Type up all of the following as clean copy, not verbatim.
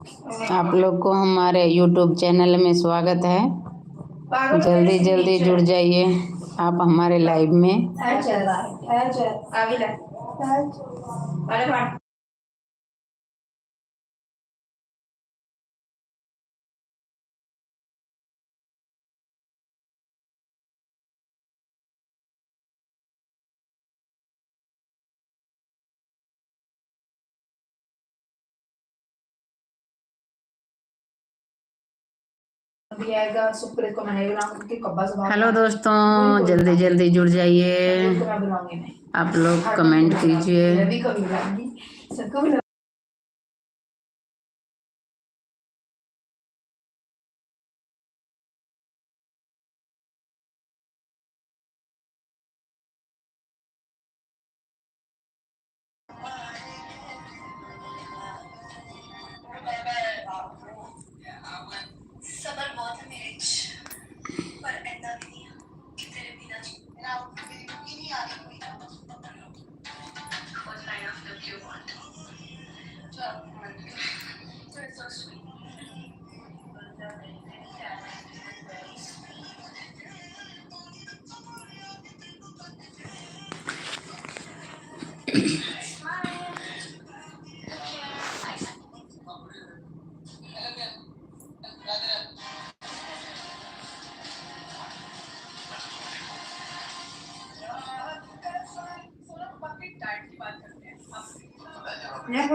आप लोग को हमारे YouTube चैनल में स्वागत है। जल्दी जल्दी जुड़ जाइए आप हमारे लाइव में। हेलो दोस्तों, जल्दी जल्दी जुड़ जाइए। आप लोग कमेंट कीजिए।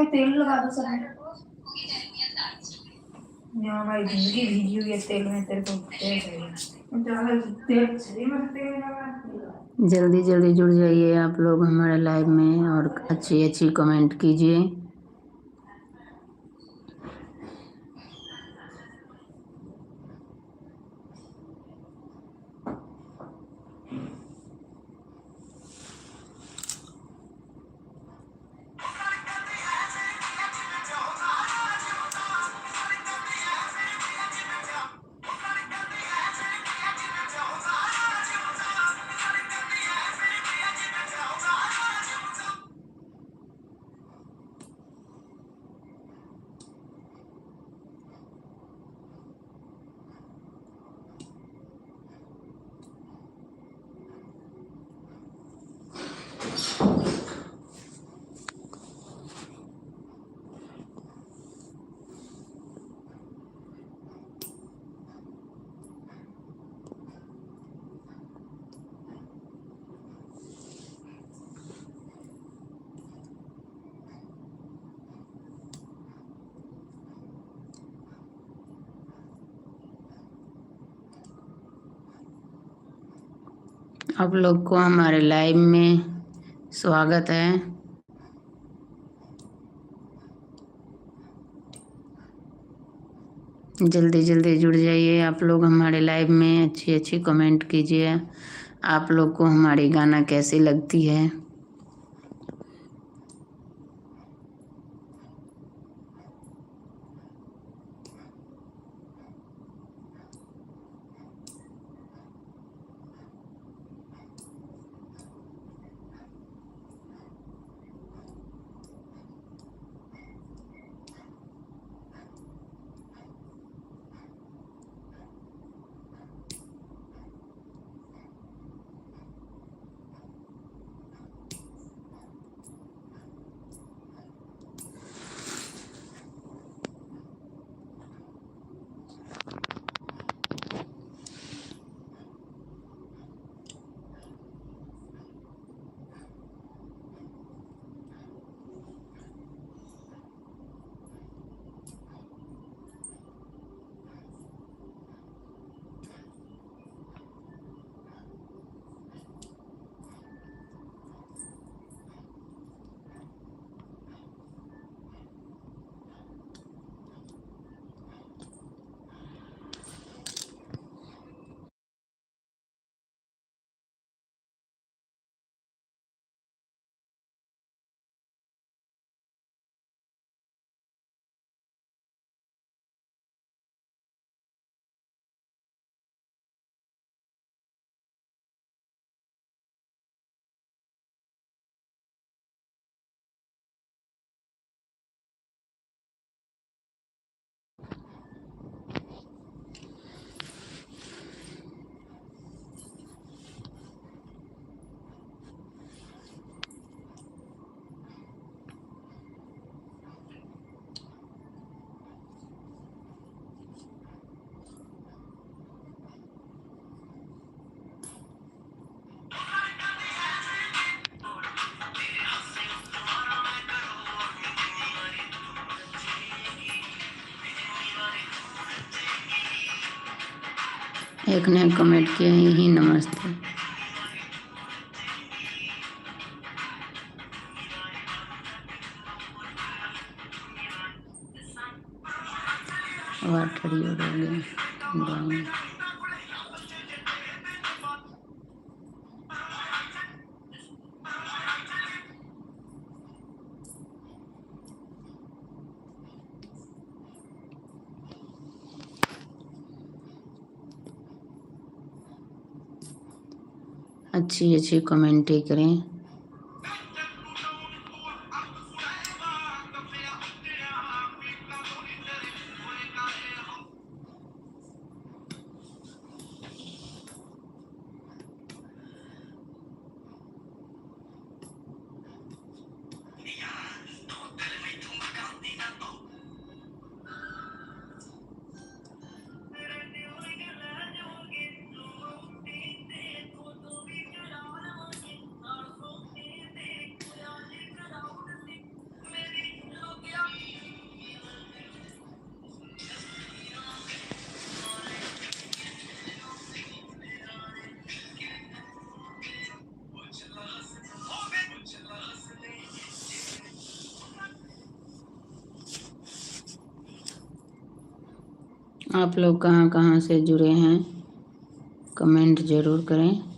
तेल लगा दो सर। हमारी जिंदगी भीगी हुई है तेल में, तेरे को जल्दी जल्दी जुड़ जाइए आप लोग हमारे लाइव में और अच्छी अच्छी कमेंट कीजिए। आप लोग को हमारे लाइव में स्वागत है। जल्दी जल्दी जुड़ जाइए आप लोग हमारे लाइव में, अच्छी अच्छी कमेंट कीजिए। आप लोग को हमारी गाना कैसी लगती है। एक ने कमेंट किया ही नमस्ते। वाटड़ी उड़ोगे अच्छी अच्छी कमेंटें करें। आप लोग कहाँ कहाँ से जुड़े हैं, कमेंट ज़रूर करें।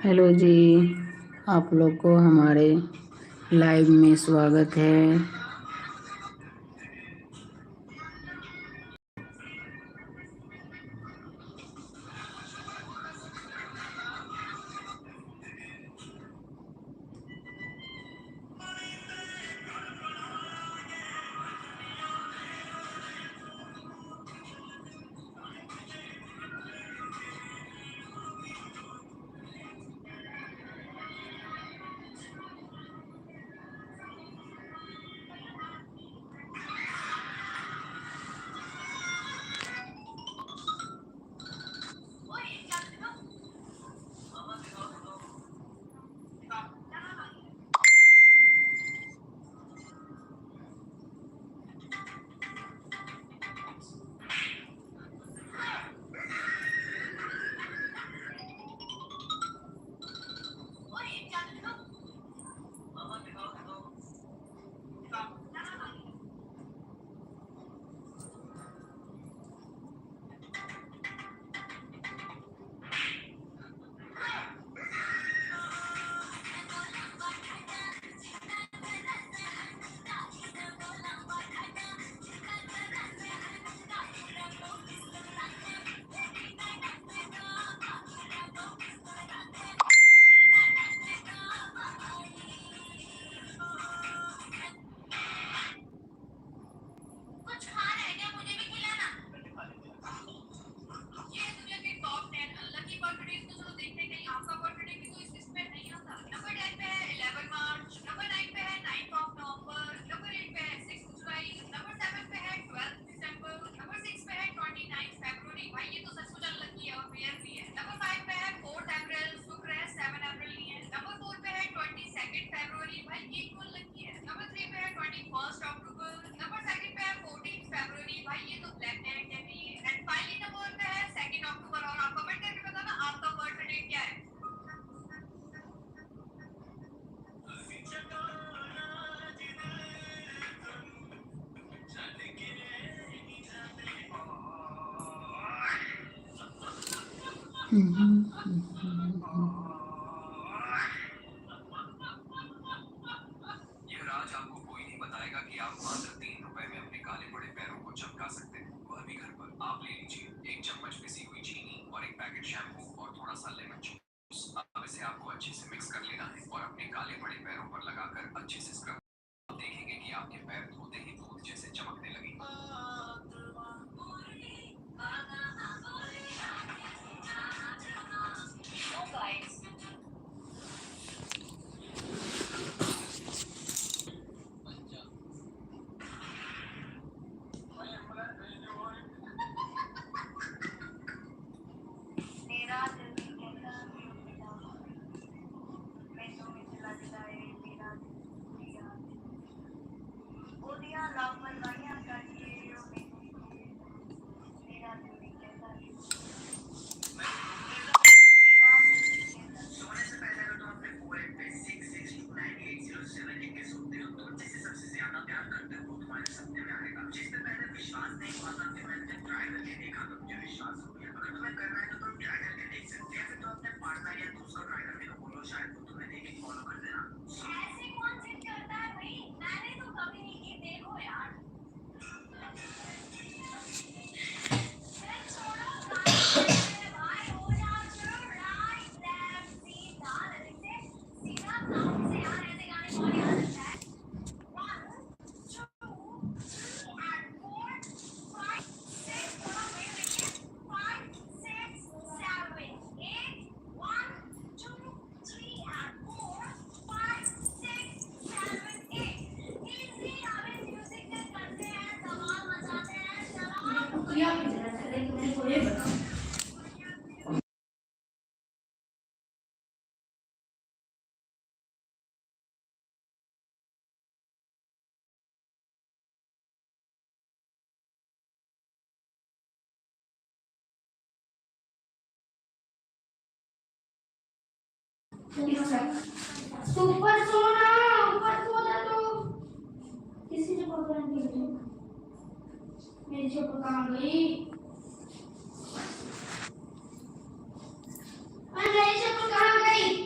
हेलो जी, आप लोग को हमारे लाइव में स्वागत है। राज आपको कोई नहीं बताएगा कि आप मात्र 3 रुपए में अपने काले पड़े पैरों को चमका सकते हैं, वह भी घर पर। आप ले लीजिए 1 चम्मच पिसी हुई चीनी और 1 पैकेट शैम्पू और थोड़ा सा लेमन जूस। अब इसे आपको अच्छे से मिक्स कर लेना है और अपने काले पड़े पैरों पर लगाकर अच्छे से स्क्रब। आप देखेंगे कि आपके पैर धोते ही दूध जैसे चमकने लगेंगे। ऊपर सोना, ऊपर सो जा तो किसी ने पकड़ ली मेरी चप्पल कहाँ गई? मेरी चप्पल कहाँ गई?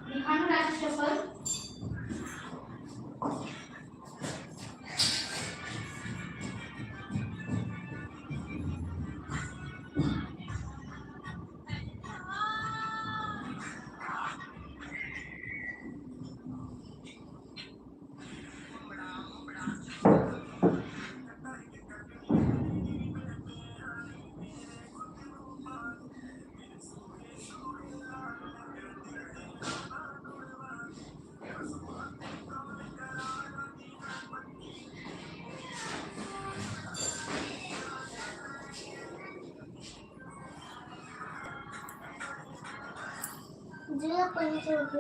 दिखाना राज चप्पल। जिला पंचायत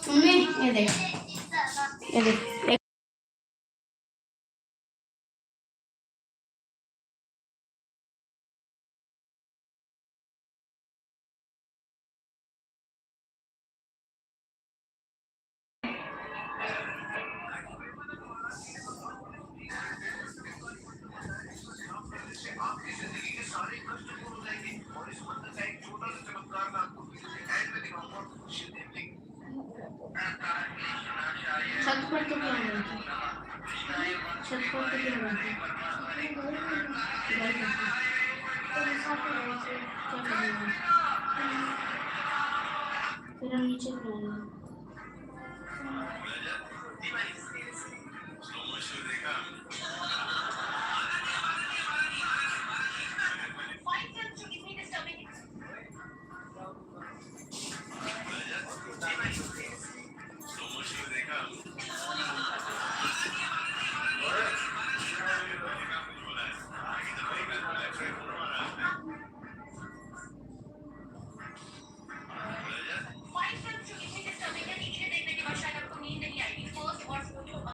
मम्मी ये देख छत पर तो क्या बात है? इधर कैसे? क्या करेंगे? फिर हम नीचे जाएंगे। स्लो मोशन देखा